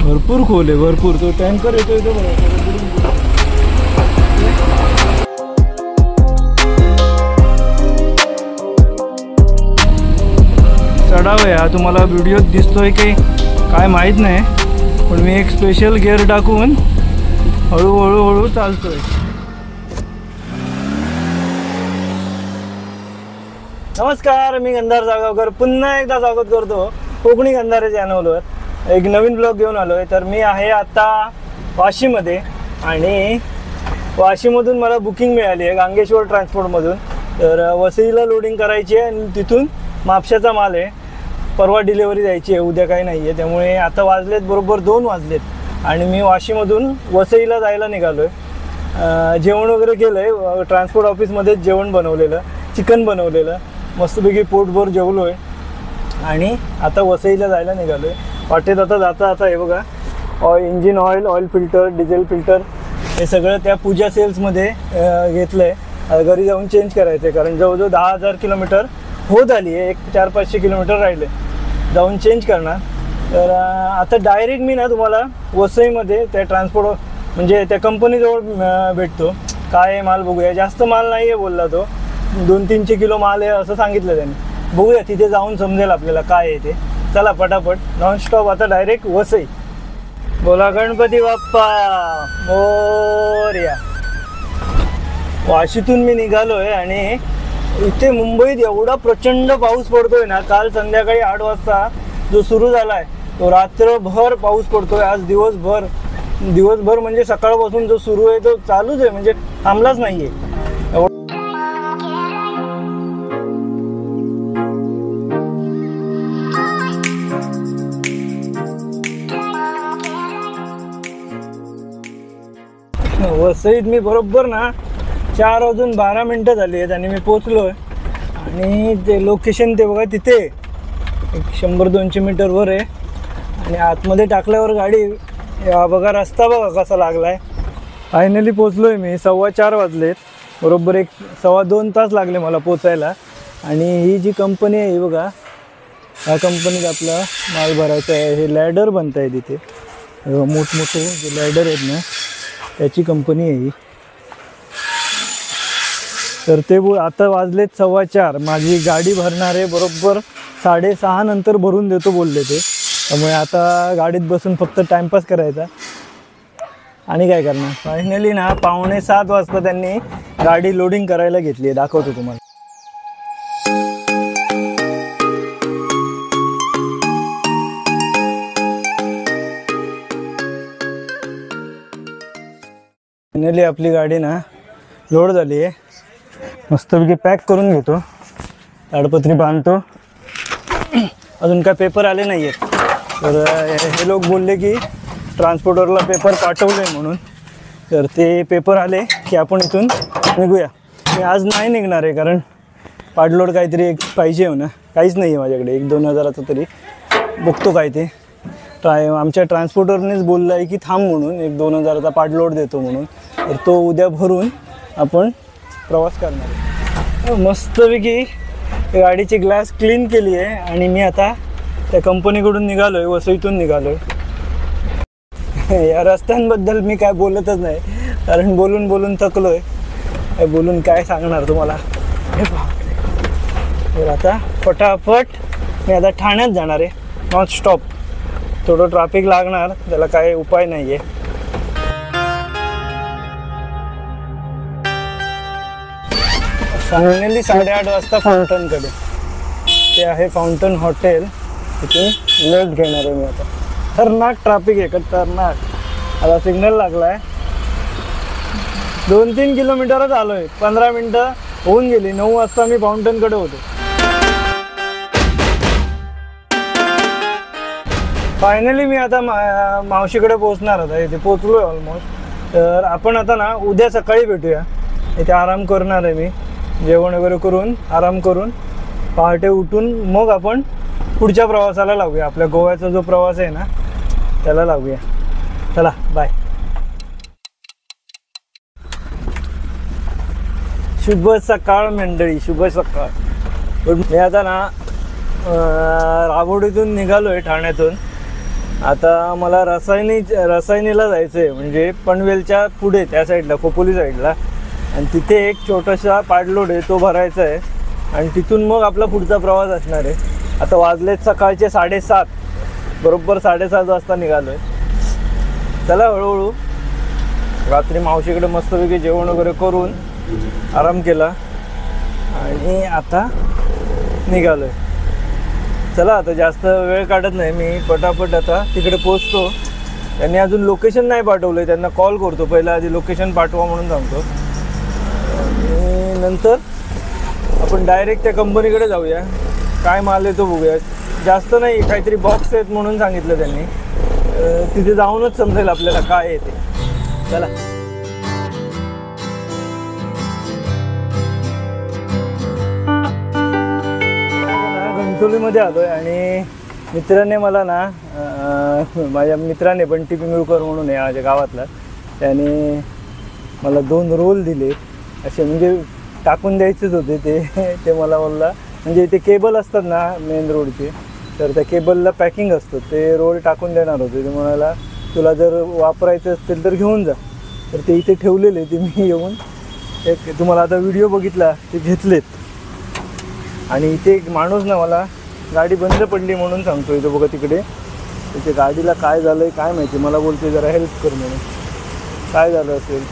भरपूर खोल आहे, भरपूर. तो टँकर येतोय तो चढाव आहे हा. तुम्हाला व्हिडिओत दिसतोय की काय माहीत नाही, पण मी एक स्पेशल गिअर टाकून हळूहळू चालतोय. नमस्कार, मी गंधार जागावकर पुन्हा एकदा स्वागत करतो कोकणी गंधारे चॅनलवर. एक नवीन ब्लॉग घेऊन आलो आहे. तर मी आहे आता वाशीमध्ये आणि वाशीमधून मला बुकिंग मिळाली आहे गांगेश्वर ट्रान्सपोर्टमधून. तर वसईला लोडिंग करायची आहे आणि तिथून म्हापशाचा माल आहे. परवा डिलेवरी द्यायची आहे, उद्या काही नाही आहे. त्यामुळे आता वाजलेत बरोबर 2 वाजलेत आणि मी वाशीमधून वसईला जायला निघालो आहे. जेवण वगैरे केलं आहे, ट्रान्सपोर्ट ऑफिसमध्येच जेवण बनवलेलं, चिकन बनवलेलं, मस्तपैकी पोटभर जेवलो आहे आणि आता वसईला जायला निघालो आहे. वाटेत आता जाता हे बघा, engine oil, oil filter, diesel filter हे सगळं त्या पूजा सेल्समध्ये घेतलं आहे. घरी जाऊन चेंज करायचं आहे कारण जवळजवळ 10,000 किलोमीटर होत आली आहे. एक 400-500 किलोमीटर राहिले, जाऊन चेंज करणार. तर आता डायरेक्ट मी ना तुम्हाला वसईमध्ये त्या ट्रान्सपोर्ट म्हणजे त्या कंपनीजवळ भेटतो. काय माल बघूया, जास्त माल नाही आहे बोलला तो, 200-300 किलो माल आहे असं सांगितलं त्यांनी. बघूया, तिथे जाऊन समजेल आपल्याला काय आहे ते. चला पटापट नॉनस्टॉप आता डायरेक्ट वसई. बोला गणपती बाप्पा मोरया. वाशीतून मी निघालो आहे आणि इथे मुंबईत एवढा प्रचंड पाऊस पडतोय ना. काल संध्याकाळी 8 वाजता जो सुरू झाला आहे तो रात्रभर पाऊस पडतोय. आज दिवसभर म्हणजे सकाळपासून जो सुरू आहे तो चालूच आहे, म्हणजे थांबलाच नाही आहे. वसईत मी बरोबर ना 4:12 झाली आहेत आणि मी पोचलो आहे. आणि ते लोकेशन ते बघा, तिथे एक 100-200 मीटरवर आहे आणि आतमध्ये टाकल्यावर गाडी बघा, रस्ता बघा कसा लागला आहे. फायनली पोचलो आहे मी. 4:15 वाजलेत, बरोबर 1-2.25 तास लागले मला पोचायला. आणि ही जी कंपनी आहे बघा, ह्या कंपनीत आपला माल भरायचा आहे. हे लॅडर बनत आहे तिथे, मोठमोठे जे लॅडर आहेत ना त्याची कंपनी आहे ही. तर ते आता वाजलेत 4:15. माझी गाडी भरणार आहे बरोबर 6:30 नंतर भरून देतो बोलले ते. त्यामुळे आता गाडीत बसून फक्त टाईमपास करायचा आणि काय करणार. फायनली ना 6:45 वाजता त्यांनी गाडी लोडिंग करायला घेतली आहे. दाखवतो तुम्हाला. फायनली आपली गाडी ना लोड झाली आहे. मस्तपैकी पॅक करून घेतो, ताडपत्री बांधतो. अजून काय पेपर आले नाही आहेत. तर हे लोक बोलले की ट्रान्सपोर्टरला पेपर पाठवले म्हणून. तर ते पेपर आले की आपण इथून निघूया. मी आज नाही निघणार आहे कारण पाडलोड काहीतरी एक पाहिजे हो ना. काहीच नाही आहे माझ्याकडे. 1-2 हजाराचं तरी बघतो काय ते. आमच्या ट्रान्सपोर्टरनेच बोललं आहे की थांब म्हणून, 1-2 हजाराचा पाडलोड देतो म्हणून. तर तो उद्या भरून आपण प्रवास करणार आहे. मस्तपैकी गाडीची ग्लास क्लीन केली आहे आणि मी आता त्या कंपनीकडून निघालो आहे, वसईतून निघालो आहे. या रस्त्यांबद्दल मी काय बोलतच नाही कारण बोलून थकलो आहे. बोलून काय सांगणार तुम्हाला. तर आता फटाफट मी आता ठाण्यात जाणार आहे नॉनस्टॉप. थोडं ट्रॅफिक लागणार, त्याला काय उपाय नाही आहे. फायनली 8:30 वाजता फाउंटनकडे ते आहे फाउंटन हॉटेल. तिथून लेफ्ट घेणार आहे मी आता. खतरनाक ट्रॅफिक आहे, खतरनाक. आता सिग्नल लागला आहे. 2-3 किलोमीटरच आलो आहे. 15 मिनटं होऊन गेली. 9 वाजता मी फाउंटनकडे होतो. फायनली मी आता मावशीकडे पोहोचणार होता. इथे पोचलो आहे ऑलमोस्ट. तर आपण आता ना उद्या सकाळी भेटूया. इथे आराम करणार आहे मी. जेवण वगैरे करून आराम करून पहाटे उठून मग आपण पुढच्या प्रवासाला लागूया. आपल्या गोव्याचा जो प्रवास आहे ना त्याला लागूया. चला बाय. शुभ सकाळ मंडळी, शुभ सकाळ. मी आता ना राबोडीतून निघालो आहे ठाण्यातून आता मला रसायनीला जायचं आहे, म्हणजे पनवेलच्या पुढे त्या साईडला, खोपोली साईडला. आणि तिथे एक छोटासा पाडलोड आहे, तो भरायचा आहे. आणि तिथून मग आपला पुढचा प्रवास असणार आहे. आता वाजलेत सकाळचे 7:30, बरोबर 7:30 वाजता निघालो आहे. चला हळूहळू. रात्री मावशीकडे मस्तपैकी जेवण वगैरे करून आराम केला आणि आता निघालो आहे. चला आता जास्त वेळ काढत नाही मी, पटापट आता तिकडे पोचतो. त्यांनी अजून लोकेशन नाही पाठवलं आहे, त्यांना कॉल करतो पहिला, आधी लोकेशन पाठवा म्हणून सांगतो. आणि नंतर आपण डायरेक्ट त्या कंपनीकडे जाऊया. काय माल आहे तो बघूया. जास्त नाही, काहीतरी बॉक्स आहेत म्हणून सांगितलं त्यांनी. तिथे जाऊनच समजेल आपल्याला काय आहे ते. चला. घणसोलीमध्ये आलो आहे आणि मित्राने मला ना, माझ्या मित्राने बंटी पिंगळकर म्हणून आहे माझ्या गावातला, त्याने मला 2 रोल दिले असे, म्हणजे टाकून द्यायचेच होते ते मला बोलला. म्हणजे ते केबल असतात ना मेन रोडचे, तर त्या केबलला पॅकिंग असतं, ते रोल टाकून देणार होते. ते म्हणाला तुला जर वापरायचं असतील तर घेऊन जा. तर ते इथे ठेवलेले, ते मी येऊन एक तुम्हाला आता व्हिडिओ बघितला ते घेतलेत. आणि इथे एक माणूस ना मला गाडी बंद पडली म्हणून सांगतो, इथं बघा तिकडे त्याच्या गाडीला काय झालं आहे काय माहिती, मला बोलतोय जरा हेल्प कर म्हणून. काय झालं असेल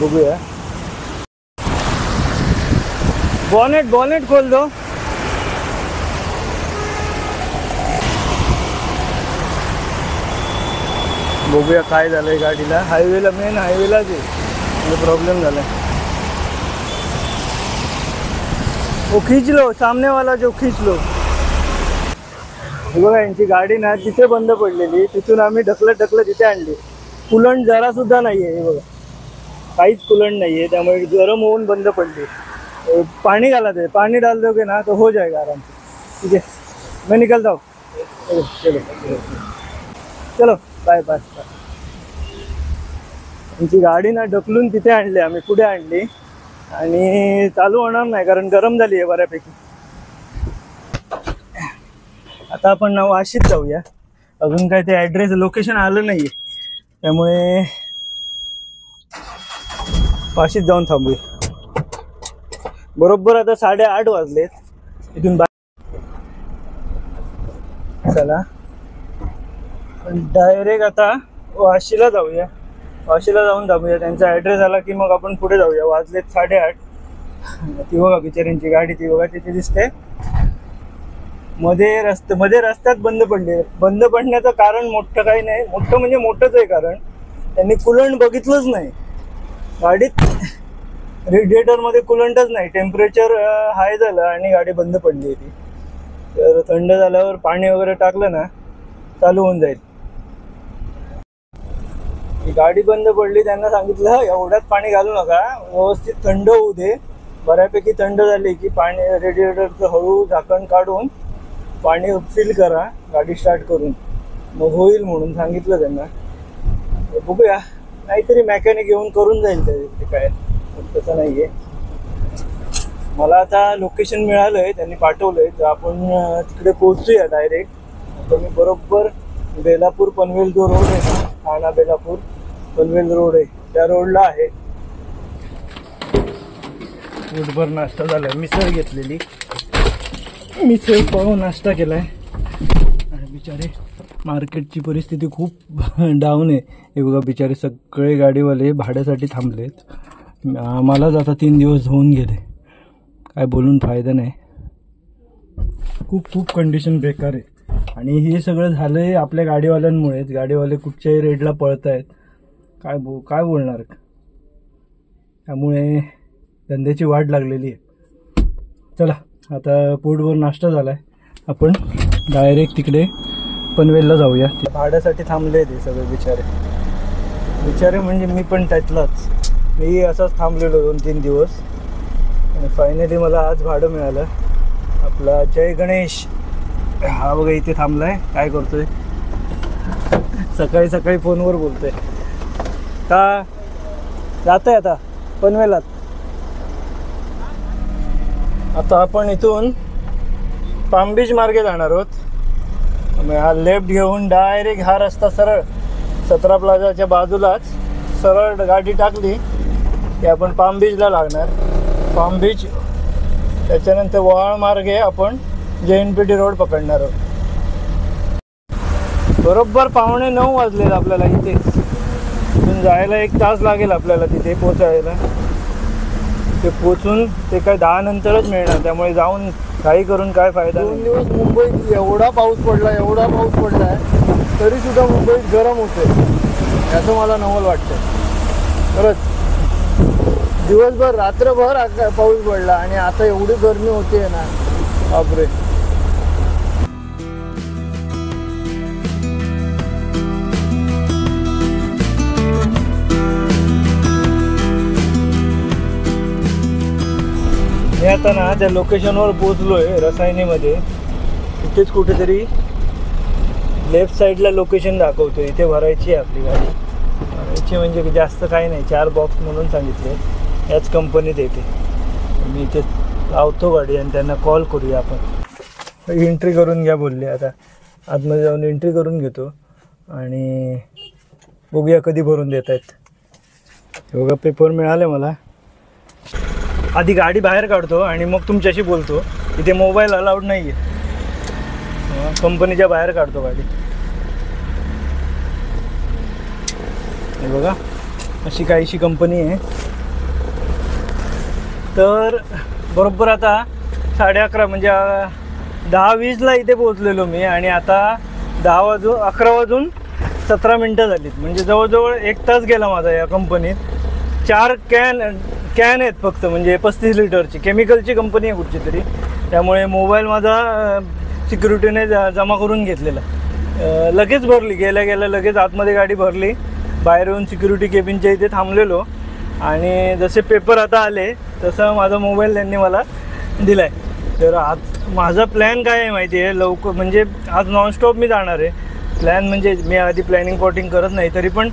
बघूया. बॉनेट खोल दो. बघूया काय झालंय गाडीला. हायवेला, मेन हायवेलाच आहे प्रॉब्लेम झाला. वो खींच लो, सामने वाला जो खींच लो. बघा यांची गाडी ना तिथे बंद पडलेली, तिथून आम्ही ढकलत तिथे आणली. कुलंट जरा सुद्धा नाहीये, हे बघा काहीच कुलंट नाहीये, त्यामुळे गरम होऊन बंद पडली. पानी डाला दे, पानी डाल दोगे ना तो हो जाएगा आराम से. ठीक है, मैं निकलता हूँ. चलो बाय बाय. यांची गाडी ना ढकलून तिथे आणली, आम्ही पुढे आणली आणि चालू होणार नाही कारण गरम झाली आहे बऱ्यापैकी. आता आपण ना वाशीत जाऊया. अजून काय ते ॲड्रेस लोकेशन आलं नाही आहे, त्यामुळे वाशीत जाऊन थांबूया. बरोबर आता 8:30 वाजलेत इथून. चला डायरेक्ट आता वाशीला जाऊया. वाशीला जाऊन थांबूया. त्यांचा ॲड्रेस आला की मग आपण पुढे जाऊया. वाजलेत 8:30. ती बघा बिचाऱ्यांची गाडी, ती बघा तिथे दिसते मध्ये रस्त्यात बंद पडले. बंद पडण्याचं कारण मोठं काही नाही, मोठं म्हणजे मोठंच आहे कारण त्यांनी कुलंट बघितलंच नाही गाडीत. रेडिएटरमध्ये कुलंटच नाही, टेम्परेचर हाय झालं आणि गाडी बंद पडली होती. तर थंड झाल्यावर पाणी वगैरे टाकलं ना चालू होऊन जाईल. गाडी बंद पडली, त्यांना सांगितलं एवढ्यात पाणी घालू नका, व्यवस्थित थंड होऊ दे. बऱ्यापैकी थंड झाली की पाणी रेडिएटरचं हळू झाकण काढून पाणी फिल करा गाडी स्टार्ट करून, मग होईल म्हणून सांगितलं त्यांना. बघूया, नाहीतरी मेकॅनिक येऊन करून जाईल ते काय, तसं नाही आहे. मला आता लोकेशन मिळालं आहे, त्यांनी पाठवलं आहे, तर आपण तिकडे पोहोचूया डायरेक्ट. तर मी बरोबर बेलापूर पनवेल जो रोड आहे ना, ठाणा बेलापूर पनवेल रोड आहे, त्या रोडला आहे. पोटभर नाश्ता झाला, मिसळ घेतलेली, मिसळ पाव नाश्ता केलाय. आणि बिचारे मार्केटची परिस्थिती खूप डाऊन आहे. हे बघा बिचारे सगळे गाडीवाले भाड्यासाठी थांबलेत. मलाच आता 3 दिवस होऊन गेले, काय बोलून फायदा नाही. खूप कंडिशन बेकार आहे. आणि हे सगळं झालंय आपल्या गाडीवाल्यांमुळेच. गाडीवाले कुठच्याही रेटला पळत आहेत, काय बोलणार. त्यामुळे धंद्याची वाट लागलेली आहे. चला आता पोटभर नाश्ता झालाय, आपण डायरेक्ट तिकडे पनवेलला जाऊया. भाड्यासाठी थांबले ते सगळे बिचारे म्हणजे मी पण त्यातलाच. मी असंच थांबलेलो 2-3 दिवस. फायनली मला आज भाडं मिळालं. आपला जय गणेश हा बघा इथे थांबलाय. काय करतोय, सकाळी फोनवर बोलतोय. का जातोय आता पनवेलात. आता आपण इथून पाम बीच मार्गे जाणार आहोत. हा लेफ्ट घेऊन डायरेक्ट हा रस्ता सरळ 17 प्लाझाच्या बाजूलाच सरळ गाडी टाकली की आपण पाम बीचला लागणार. पाम बीच त्याच्यानंतर वहाळ मार्गे आपण JNPT रोड पकडणार आहोत. बरोबर 8:45 वाजलेत आपल्याला इथे. इथून जायला 1 तास लागेल आपल्याला तिथे पोचायला. ते पोचून ते काय 10 नंतरच मिळणार, त्यामुळे जाऊन काही करून काय फायदा. 2 दिवस मुंबईत एवढा पाऊस पडला आहे तरीसुद्धा मुंबईत गरम होते याचं मला नवल वाटतं. खरंच दिवसभर रात्रभर पाऊस पडला आणि आता एवढी गरमी होते ना, बापरे. मी आता ना त्या लोकेशनवर पोचलोय रसायनीमध्ये. इथेच कुठेतरी लेफ्ट साईडला लोकेशन दाखवतो. इथे भरायची आहे आपली गाडी. भरायची म्हणजे जास्त काही नाही, 4 बॉक्स म्हणून सांगितले. याच कंपनीत येते. मी इथे लावतो गाडी आणि त्यांना कॉल करूया आपण. एंट्री करून घ्या बोलले. आता आतमध्ये जाऊन एंट्री करून घेतो आणि बघूया कधी भरून देत आहेत. बघा पेपर मिळाले मला. आधी गाडी बाहेर काढतो आणि मग तुमच्याशी बोलतो. इथे मोबाईल अलाउड नाही आहे. कंपनीच्या बाहेर काढतो गाडी. हे बघा अशी काहीशी कंपनी आहे. तर बरोबर आता 11:30 म्हणजे 10:20ला इथे पोहोचलेलो मी आणि आता 11 वाजून 17 मिनटं झालीत. म्हणजे जवळजवळ 1 तास गेला माझा या कंपनीत. 4 कॅन आहेत फक्त, म्हणजे 35 लिटरची. केमिकलची कंपनी आहे कुठची तरी, त्यामुळे मोबाईल माझा सिक्युरिटीने जमा करून घेतलेला. लगेच भरली, गेल्या लगेच आतमध्ये गाडी भरली. बाहेर येऊन सिक्युरिटी केबिनच्या इथे थांबलेलो आणि जसे पेपर आता आले तसं माझा मोबाईल त्यांनी मला दिला आहे. तर आज माझा प्लॅन काय आहे माहिती आहे, लवकर म्हणजे आज नॉनस्टॉप मी जाणार आहे. प्लॅन म्हणजे मी आधी प्लॅनिंग करत नाही, तरी पण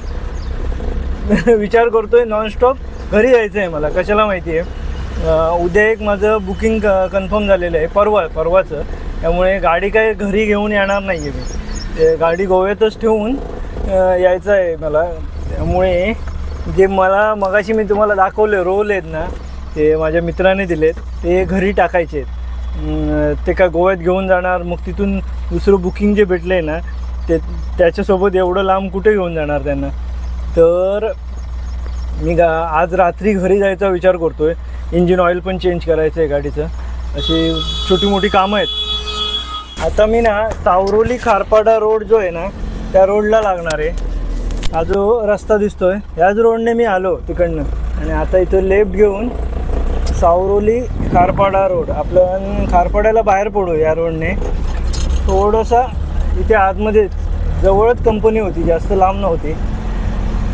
विचार करतोय नॉनस्टॉप घरी जायचं आहे मला. कशाला माहिती आहे, उद्या एक माझं बुकिंग कन्फर्म झालेलं आहे परवाचं. त्यामुळे गाडी काय घरी घेऊन येणार नाही आहे मी. गाडी गोव्यातच ठेवून यायचं आहे मला. त्यामुळे जे मला मगाशी मी तुम्हाला दाखवले रोल आहेत ना, ते माझ्या मित्राने दिलेत. ते घरी टाकायचे आहेत. ते काय गोव्यात घेऊन जाणार, मग तिथून दुसरं बुकिंग जे भेटलं आहे ना ते त्याच्यासोबत एवढं लांब कुठे घेऊन जाणार त्यांना. तर मी आज रात्री घरी जायचा विचार करतो आहे. इंजिन ऑइल पण चेंज करायचं आहे गाडीचं. अशी छोटी मोठी कामं आहेत. आता मी ना सावरोली खारपाडा रोड जो आहे ना त्या रोडला लागणार आहे. हा जो रस्ता दिसतोय ह्याच रोडने मी आलो तिकडनं आणि आता इथं लेफ्ट घेऊन सावरोली खारपाडा रोड. आपलं खारपाड्याला बाहेर पडू या रोडने. थोडंसं इथे आतमध्ये जवळच कंपनी होती, जास्त लांब नव्हती.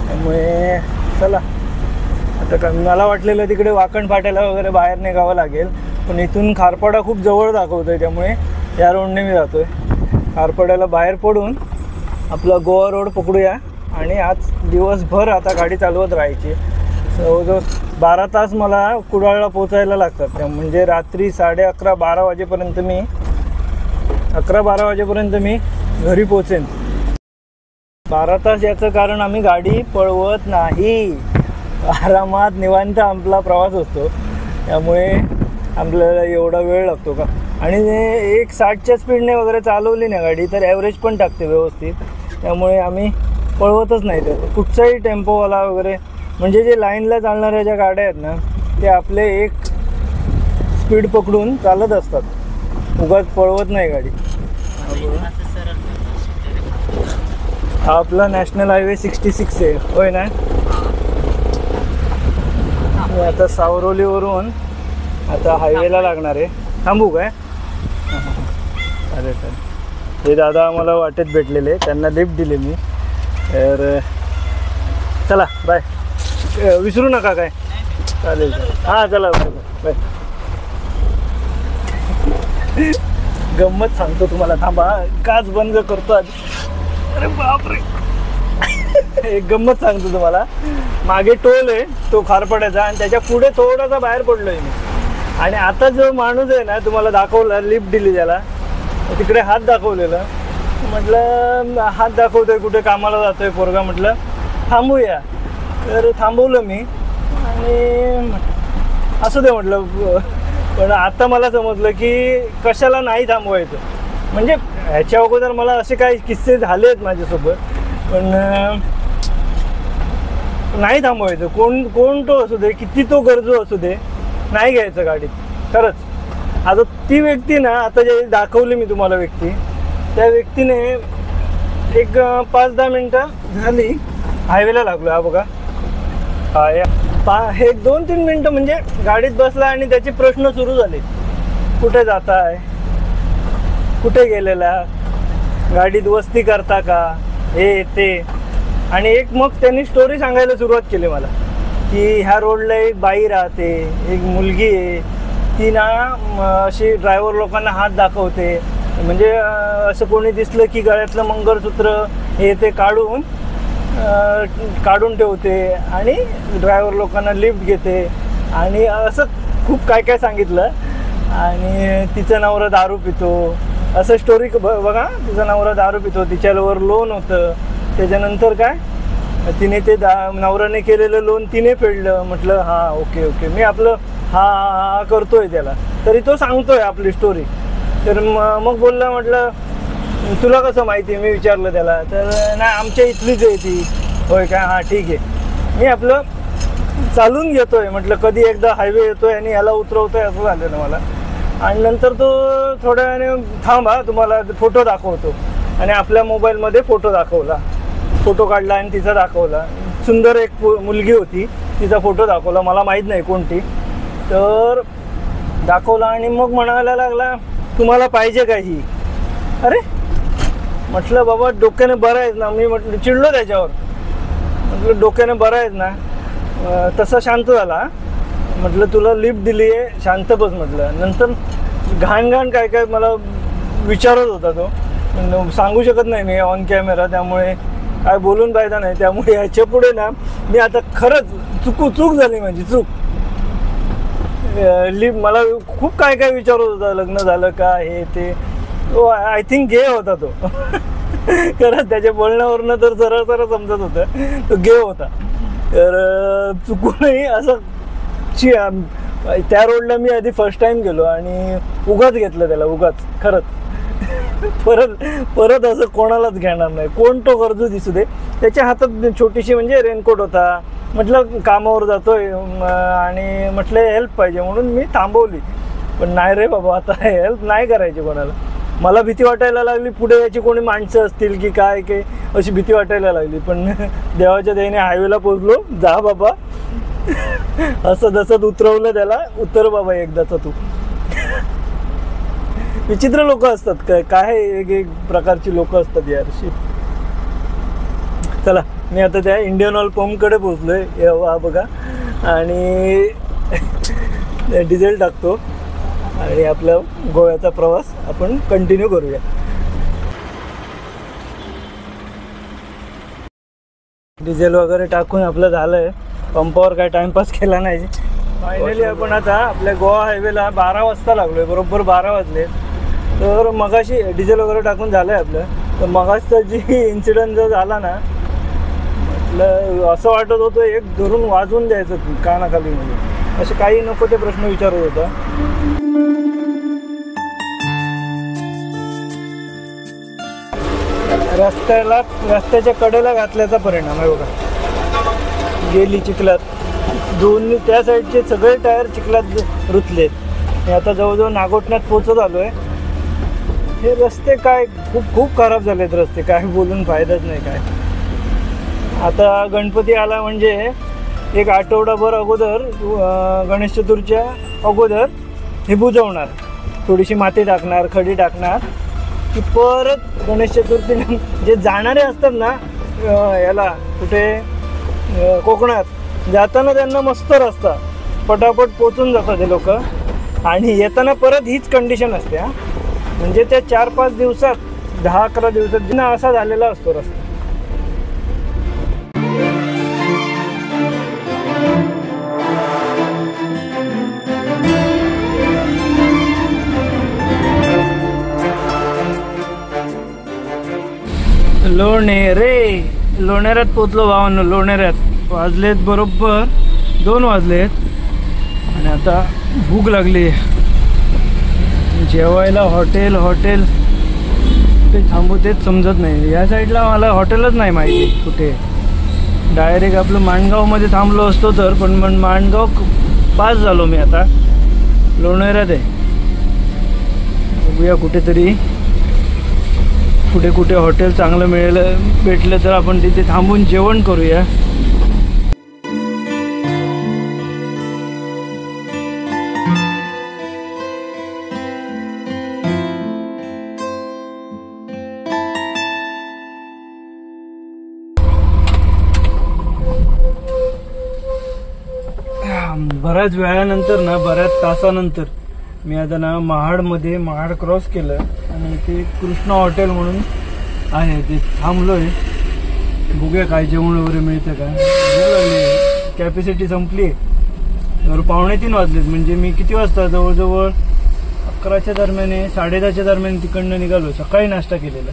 त्यामुळे चला आता का मला वाटलेलं तिकडे वाकण फाट्याला वगैरे बाहेर निघावं लागेल, पण इथून खारपाडा खूप जवळ दाखवतो आहे. त्यामुळे या रोडने मी जातो आहे. खारपाड्याला बाहेर पडून आपला गोवा रोड पकडूया आणि आज दिवसभर आता गाडी चालवत राहायची. जवळजवळ 12 तास मला कुडाळला पोचायला लागतात. त्या म्हणजे रात्री 11:30-12 वाजेपर्यंत मी 11-12 वाजेपर्यंत मी घरी पोचेन. 12 तास याचं कारण आम्ही गाडी पळवत नाही. आरामात निवांत आपला प्रवास असतो. त्यामुळे आपल्याला एवढा वेळ लागतो का. आणि 160च्या स्पीडने वगैरे चालवली ना गाडी तर ॲव्हरेज पण टाकते व्यवस्थित. त्यामुळे आम्ही पळवतच नाही. तर कुठचाही टेम्पोवाला वगैरे म्हणजे जे लाईनला चालणाऱ्या ज्या गाड्या आहेत ना ते आपले एक स्पीड पकडून चालत असतात, उगाच पळवत नाही गाडी. हा आपला नॅशनल हायवे 66 आहे होय ना. आता सावरोलीवरून आता हायवेला लागणार आहे. थांबू काय? चालेल. हे दादा आम्हाला वाटेत भेटलेले, त्यांना लिफ्ट दिले मी. तर चला बाय. विसरू नका काय. चालेल हां चला बाय. गंमत सांगतो तुम्हाला, थांबा काच बंद करतो आधी. अरे बापरे. एक गंमत सांगतो तुम्हाला. मागे टोल आहे तो खारपाड्याचा आणि त्याच्या पुढे थोडासा बाहेर पडलोय मी. आणि आता जो माणूस आहे ना तुम्हाला दाखवला लिफ्ट दिली त्याला, तिकडे हात दाखवलेला म्हटलं हात दाखवतोय कुठे कामाला जातोय पोरगा, म्हटलं थांबूया. तर थांबवलं मी आणि असू दे म्हटलं. पण आता मला समजलं की कशाला नाही थांबवायचं. म्हणजे ह्याच्या अगोदर मला असे काही किस्से झाले आहेत माझ्यासोबत, पण नाही थांबवायचं. कोण तो असू दे, किती तो गरजू असू दे, नाही घ्यायचं गाडीत खरंच. आता ती व्यक्ती ना, आता जे दाखवली मी तुम्हाला व्यक्ती, त्या व्यक्तीने एक 5-10 मिनटं झाली हायवेला लागलो. हा बघा, हे 2-3 मिनटं म्हणजे गाडीत बसला आणि त्याचे प्रश्न सुरू झाले. कुठे जाताय, कुठे गेलेला, गाडीत वस्ती करता का, हे ते. आणि एक मग त्यांनी स्टोरी सांगायला सुरुवात केली मला की ह्या रोडला एक बाई राहते, एक मुलगी आहे, ती ना अशी ड्रायव्हर लोकांना हात दाखवते. म्हणजे असं कोणी दिसलं की गळ्यातलं मंगळसूत्र हे ते काढून ठेवते आणि ड्रायव्हर लोकांना लिफ्ट घेते आणि असं खूप काय काय सांगितलं. आणि तिचा नवरा दारू पितो, असं स्टोरी बघा. तिचा नवरा दारू पितो, तिच्यावर लोन होतं, त्याच्यानंतर काय तिने ते नवऱ्याने केलेलं लोन तिने फेडलं. म्हटलं हां ओके ओके, मी आपलं हा करतोय त्याला, तरी तो सांगतोय आपली स्टोरी. तर मग बोलला, म्हटलं तुला कसं माहिती, मी विचारलं त्याला. तर नाही आमच्या इथलीच आहे ती. होय का, हां ठीक आहे. मी आपलं चालून घेतोय, म्हटलं कधी एकदा हायवे येतोय आणि याला उतरवतोय असं झालेलं मला. आणि नंतर तो थोड्या वेळाने थांबा तुम्हाला फोटो दाखवतो, आणि आपल्या मोबाईलमध्ये फोटो दाखवला, फोटो काढला आणि तिचा दाखवला. सुंदर एक मुलगी होती, तिचा फोटो दाखवला, मला माहीत नाही कोणती. तर दाखवला आणि मग म्हणायला लागला तुम्हाला पाहिजे का ही. अरे म्हटलं बाबा डोक्याने बरं आहेस ना. मी म्हटलं चिडलो त्याच्यावर, म्हटलं डोक्याने बरं आहेस ना. तसा शांत झाला. म्हटलं तुला लिफ्ट दिली आहे, शांत बस म्हटलं. नंतर घाण काय काय मला विचारत होता तो. सांगू शकत नाही मी ऑन कॅमेरा, त्यामुळे काय बोलून फायदा नाही. त्यामुळे ह्याच्या पुढे ना मी आता खरंच चूक झाली माझी, चूक. लिफ्ट मला खूप काय काय विचारत होता, लग्न झालं का हे ते. आय थिंक गे होता तो. खरंच त्याच्या बोलण्यावरनं तर सरळ समजत होतं तो गे होता. तर चुकूनही असं त्या रोडला मी आधी फर्स्ट टाइम गेलो आणि उगाच घेतलं त्याला, उगाच खरंच. परत असं कोणालाच घेणार नाही. कोण तो गरजू दिसू दे. त्याच्या हातात छोटीशी म्हणजे रेनकोट होता. म्हटलं कामावर जातोय आणि म्हटलं हेल्प पाहिजे म्हणून मी थांबवली. पण नाही रे बाबा, आता हेल्प नाही करायची कोणाला. मला भीती वाटायला लागली पुढे याची कोणी माणसं असतील की काय अशी भीती वाटायला लागली. पण देवाच्या दयेने हायवेला पोचलो. जा बाबा, असं जसं उतरवलं त्याला, उतर बाबा एकदाचा तू. विचित्र लोक असतात, काय एक प्रकारची लोक असतात यारशी. चला मी आता त्या इंडियन ऑइल पंपकडे पोचलोय. हा बघा, आणि डिझेल टाकतो आणि आपला गोव्याचा प्रवास आपण कंटिन्यू करूया. डिझेल वगैरे टाकून आपलं झालंय. पंपावर काय टाइमपास केला नाही. फायनली आपण आता आपल्या गोवा हायवेला 12 वाजता लागलोय, बरोबर 12 वाजले. तर मगाशी डिझेल वगैरे टाकून झालंय आपलं. तर मगाशीचा जी इन्सिडेंट जो झाला ना, म्हटलं असं वाटत होतं एक धरून वाजवून द्यायचं कानाखाली. म्हणजे असे काही नको ते प्रश्न विचारत होता. रस्त्याच्या कडेला घातल्याचा परिणाम आहे बघा. गेली चिखलात, दोन्ही त्या साईडचे सगळे टायर चिखलात रुतलेत. मी आता जवळजवळ नागोठण्यात पोचत आलो आहे. हे रस्ते काय खूप खराब झालेत रस्ते, काय बोलून फायदाच नाही काय. आता गणपती आला म्हणजे एक आठवडाभर अगोदर, गणेश चतुर्थीच्या अगोदर हे बुजवणार, थोडीशी माती टाकणार, खडी टाकणार की परत गणेश चतुर्थीला जे जाणारे असतात ना याला कुठे कोकणात जाताना त्यांना मस्त रस्ता, पटापट पोचून जातात ते लोक. आणि येताना परत हीच कंडिशन असते. म्हणजे त्या 4-5 दिवसात, 10-11 दिवसात असा झालेला असतो रस्ता. लोणेऱ्यात पोचलो भावांनो. लोणेऱ्यात वाजलेत बरोबर 2 वाजलेत आणि आता भूक लागली. जेवायला हॉटेल कुठे थांबू तेच समजत नाही. या साईडला मला हॉटेलच नाही माहिती कुठे. डायरेक्ट आपलं माणगावमध्ये थांबलो असतो तर, पण माणगाव पास झालो मी. आता लोणेऱ्यात आहे. बघूया कुठेतरी कुठे हॉटेल चांगलं भेटलं तर आपण तिथे थांबून जेवण करूया. बऱ्याच वेळानंतर ना, बऱ्याच तासानंतर मी आता ना महाड क्रॉस केलं आणि इथे कृष्णा हॉटेल म्हणून आहे ते थांबलोय. बघूया काय जेवण वगैरे मिळतं का. कॅपॅसिटी संपली. तर 2:45 वाजलेत. म्हणजे मी किती वाजता जवळजवळ 11च्या दरम्यान 10:30च्या दरम्यान तिकडनं निघालो. सकाळी नाश्ता केलेला.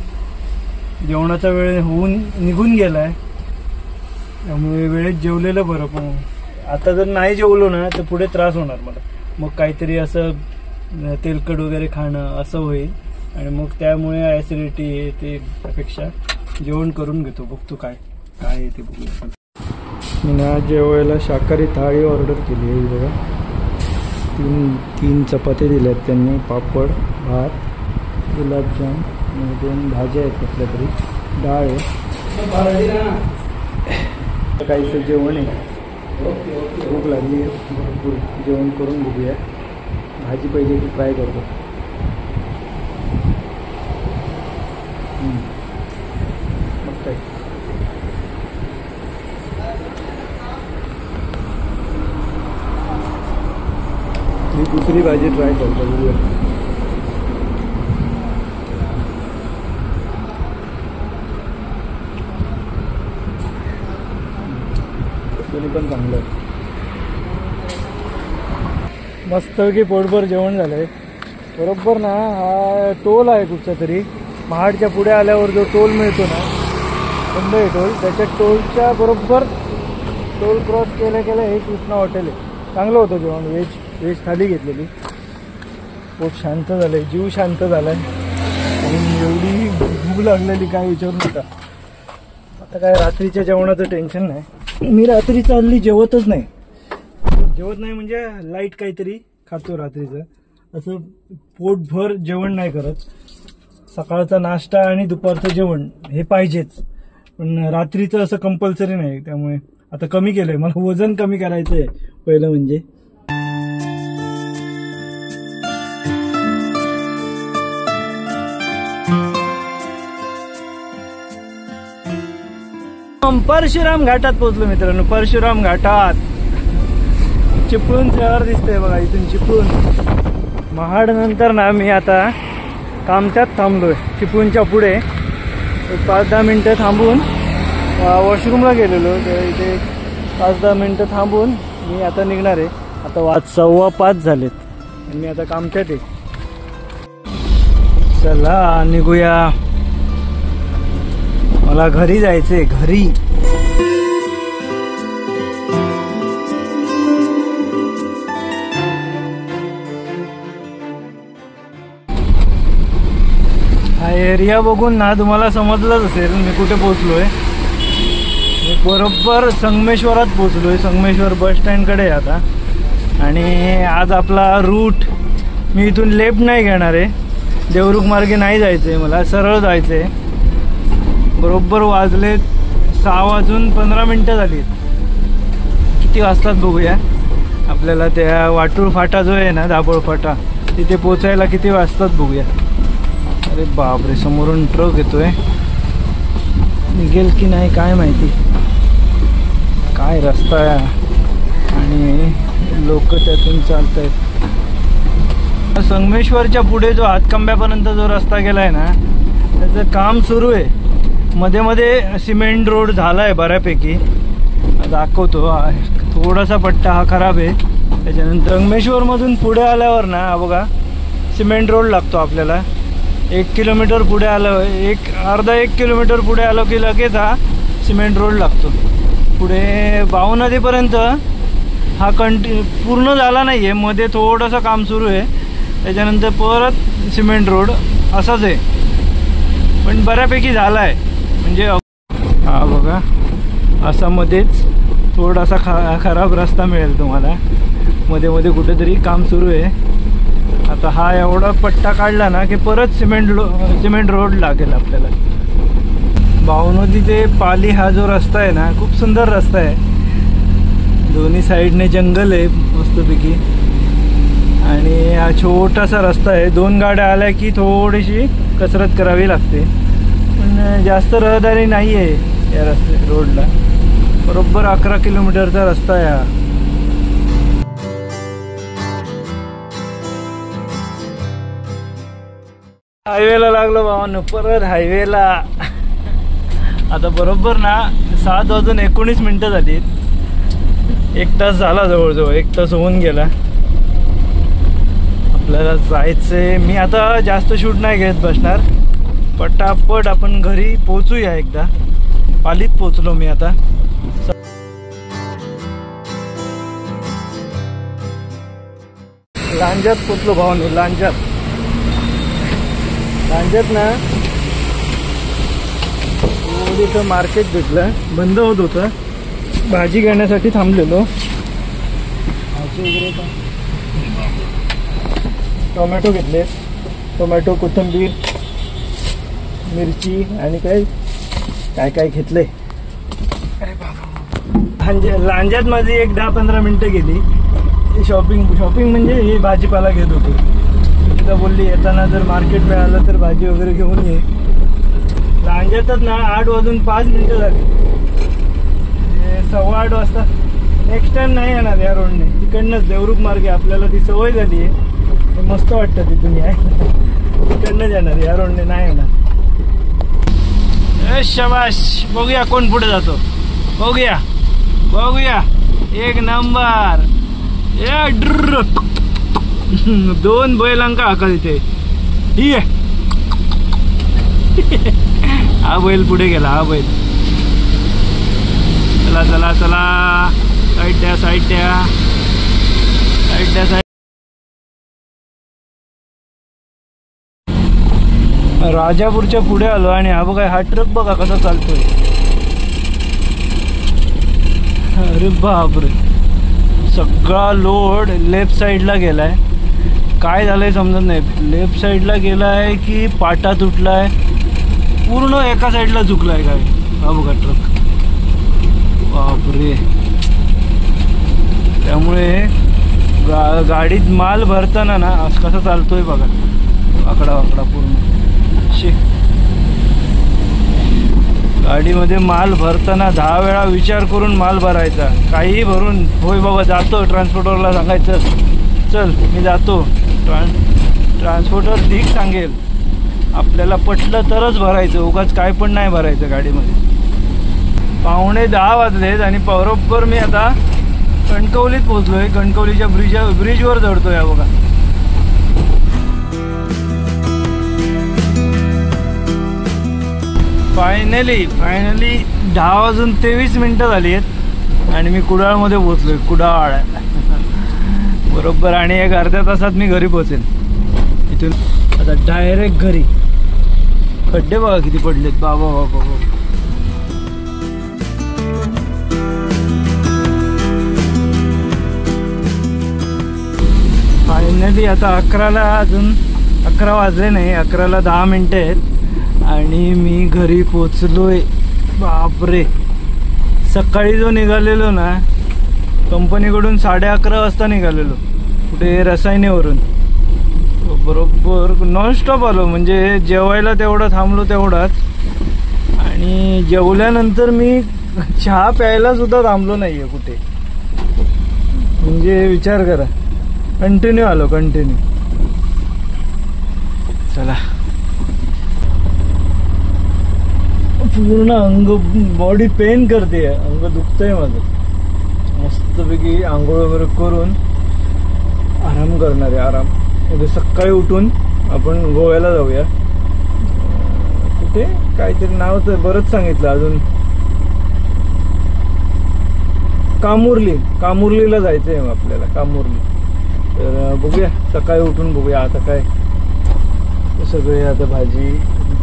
जेवणाचा वेळ निघून गेलाय. त्यामुळे वेळेत जेवलेलं बरं. पण आता जर नाही जेवलो ना तर पुढे त्रास होणार मला. मग काहीतरी असं तेलकट वगैरे खाणं असं होईल आणि मग त्यामुळे ॲसिडिटी ते त्यापेक्षा जेवण करून घेतो. बघतो काय आहे ते बघूया. मी ना जेवायला शाकाहारी थाळी ऑर्डर केली आहे. बघा 3 चपाती दिल्यात त्यांनी, पापड, भात, गुलाबजाम आणि 2 भाज्या आहेत कुठल्या तरी, डाळ आहे. काहीचं जेवण आहे. भूक लागली भरपूर. जेवण करून बघूया. भाजी पहिली की ट्राय करतो. मस्त आहे. मी दुसरी भाजी ट्राय करतो. बघूया. पण चांगलं आहे. मस्त की पोटभर जेवण झालंय. बरोबर ना, हा टोल आहे कुठचा तरी. महाडच्या पुढे आल्यावर जो टोल मिळतो ना, मुंबई टोल, त्याच्या टोलच्या बरोबर टोल क्रॉस केल्या हे कृष्णा हॉटेल आहे. चांगलं होतं जेवण. व्हेज थाली घेतलेली. पोट शांत झालंय, जीव शांत झालाय आणि एवढी भूक लागलेली काय विचारू नका. आता काय रात्रीच्या जेवणाचं टेन्शन नाही. मी रात्री चालली जेवत नाही म्हणजे लाईट काहीतरी खातो रात्रीचं. असं पोटभर जेवण नाही करत. सकाळचा नाश्ता आणि दुपारचं जेवण हे पाहिजेच, पण रात्रीचं असं कंपल्सरी नाही. त्यामुळे आता कमी केलंय. मला वजन कमी करायचंय पहिलं म्हणजे. परशुराम घाटात पोहोचलो मित्रांनो. परशुराम घाटात चिपळूण शहर दिसतंय बघा इथून. चिपळूण महाड नंतर ना मी आता कामत्यात थांबलोय. चिपळूणच्या पुढे 5-10 मिनिटं थांबून वॉशरूमला गेलेलो. तर इथे 5-10 मिनिटं थांबून मी आता निघणार आहे. आता 4:15 झालेत आणि मी आता कामत्यात आहे. चला निघूया. मला घरी जायचंय. घरी हा एरिया बघून ना तुम्हाला समजलंच असेल मी कुठे पोहोचलोय. मी बरोबर संगमेश्वरात पोहोचलोय. संगमेश्वर बस स्टँडकडे आहे आता. आणि आज आपला रूट मी इथून लेफ्ट नाही घेणार आहे. देवरुख मार्गे नाही जायचंय मला, सरळ जायचंय. बरोबर वाजले 6:15 झाली. किती वाजतात बघूया. आपल्याला त्या वाटूळ फाटा जो आहे ना, दाभोळ फाटा, तिथे पोचायला किती वाजतात बघूया. अरे बापरे, समोरून ट्रक येतोय. निघेल की नाही काय माहिती. काय रस्ता आहे आणि लोक त्यातून चालत आहेत. संगमेश्वरच्या पुढे जो हातकंब्यापर्यंत जो रस्ता गेलाय ना, त्याचं काम सुरू आहे. मध्ये मध्ये सिमेंट रोड झाला आहे बऱ्यापैकी. दाखवतो. थोडासा पट्टा हा खराब आहे. त्याच्यानंतर संगमेश्वरमधून पुढे आल्यावर ना बघा सिमेंट रोड लागतो आपल्याला. 1 किलोमीटर पुढे आलं, अर्धा 1 किलोमीटर पुढे आलो की लगेच हा सिमेंट रोड लागतो. पुढे बाव नदीपर्यंत हा पूर्ण झाला नाही आहे, मध्ये थोडंसं काम सुरू आहे. त्याच्यानंतर परत सिमेंट रोड असाच आहे, पण बऱ्यापैकी झाला आहे. म्हणजे हा बघा असा मध्येच थोडासा खराब रस्ता मिळेल तुम्हाला. मध्ये मध्ये कुठेतरी काम सुरू आहे. आता हा एवढा पट्टा काढला ना की परत सिमेंट रोड लागेल आपल्याला. बावनदी ते पाली हा जो रस्ता आहे ना, खूप सुंदर रस्ता आहे. दोन्ही साईडने जंगल आहे मस्तपैकी, आणि हा छोटासा रस्ता आहे. 2 गाड्या आल्या की थोडीशी कसरत करावी लागते, पण जास्त रहदारी नाही आहे या रोडला. बरोबर 11 किलोमीटरचा रस्ता आहे हा. हायवेला लागलो भावांनो, परत हायवेला. आता बरोबर ना 7:19 झाली. 1 तास झाला, जवळजवळ 1 तास होऊन गेला. आपल्याला जायचंय. मी आता जास्त शूट नाही घेत बसणार, पटापट आपण घरी पोहोचूया. एकदा पालीत पोहोचलो मी आता. लांजात पोहोचलो भावांनो. लांजात ना थोडीसं मार्केट भेटलं, बंद होत होतं. भाजी घेण्यासाठी थांबलेलो. भाजी वगैरे टोमॅटो घेतले. टोमॅटो, कोथिंबीर, मिरची आणि काय घेतले. लांजात माझी एक 10-15 मिनटं गेली. शॉपिंग म्हणजे हे भाजीपाला घेत होतो. तिथं बोलली येताना जर मार्केट मिळालं तर भाजी वगैरे घेऊन ये. लांजातच ना 8:05 झाली. 8:15 वाजता. नेक्स्ट टाइम नाही येणार या रोडने, तिकडनंच देवरुख मार्गे. आपल्याला ती सवय झाली आहे, मस्त वाटतं तिथून आहे. तिकडनंच येणार, या रोडने नाही येणार. शाबाश. बघूया कोण पुढे जातो. बघूया 1 नंबर. 2 बैलांका हाका तिथे. ठीक आहे. हा बैल पुढे गेला. हा बैल. चला चला चला. साईड द्या. राजापूरच्या पुढे आलो आणि हा बघा, हा ट्रक बघा कसा चालतोय. अरे बापरे, सगळा लोड लेफ्ट साईडला गेलाय. काय झालंय समजत नाही. लेफ्ट साईडला गेलाय की पाटा तुटलाय, पूर्ण एका साईडला झुकलाय काय. हा बघा ट्रक. बापरे. त्यामुळे गाडीत माल भरताना ना कसा चालतोय बघा. आकडा पूर्ण. गाडीमध्ये माल भरताना 10 वेळा विचार करून माल भरायचा. काहीही भरून, होय बाबा जातो, ट्रान्सपोर्टरला सांगायचं चल मी जातो. ट्रान्सपोर्टर ठीक सांगेल, आपल्याला पटलं तरच भरायचं. उगाच काय पण नाही भरायचं गाडीमध्ये. 9:15 वाजलेत आणि बरोबर मी आता कणकवलीत पोहोचलोय. कणकवलीच्या ब्रिजवर चढतोय. हा बघा. फायनली 10:23 झाली आहेत आणि मी कुडाळमध्ये पोहोचलोय. कुडाळ बरोबर. आणि एक अर्ध्या तासात मी घरी पोहोचेन. इथून आता डायरेक्ट घरी. खड्डे बघा किती पडलेत. बाबा. फायनली आता 11ला, अजून 11 वाजले नाही, 11ला 10 मिनिटं आहेत आणि मी घरी पोचलोय. बापरे. सकाळी जो निघालेलो ना कंपनीकडून 11:30 वाजता निघालेलो, कुठे रसायनेवरून. बरोबर नॉनस्टॉप आलो. म्हणजे जेवायला तेवढं थांबलो तेवढाच, आणि जेवल्यानंतर मी चहा प्यायला सुद्धा थांबलो नाहीये कुठे. म्हणजे विचार करा, कंटिन्यू आलो. चला. पूर्ण अंग, बॉडी पेन करते, अंग दुखतंय माझं. मस्तपैकी आंघोळ वगैरे करून आराम करणार आहे. आराम. म्हणजे सकाळी उठून आपण गोव्याला जाऊया. कुठे काहीतरी नाव तर बरंच सांगितलं, अजून कामुर्लीला जायचं आहे आपल्याला, कामुर्ली. तर बघूया सकाळी उठून बघूया आता काय सगळे, आता भाजी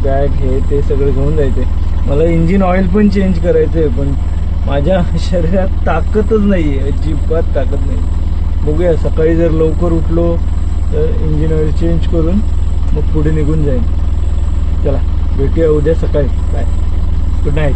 बॅग हे ते सगळं घेऊन जायचंय. मला इंजिन ऑइल पण चेंज करायचंय, पण माझ्या शरीरात ताकदच नाहीये, अजिबात ताकद नाही. बघूया सकाळी जर लवकर उठलो तर इंजिन ऑइल चेंज करून मग पुढे निघून जाईल. चला भेटूया उद्या सकाळी. Bye, good night.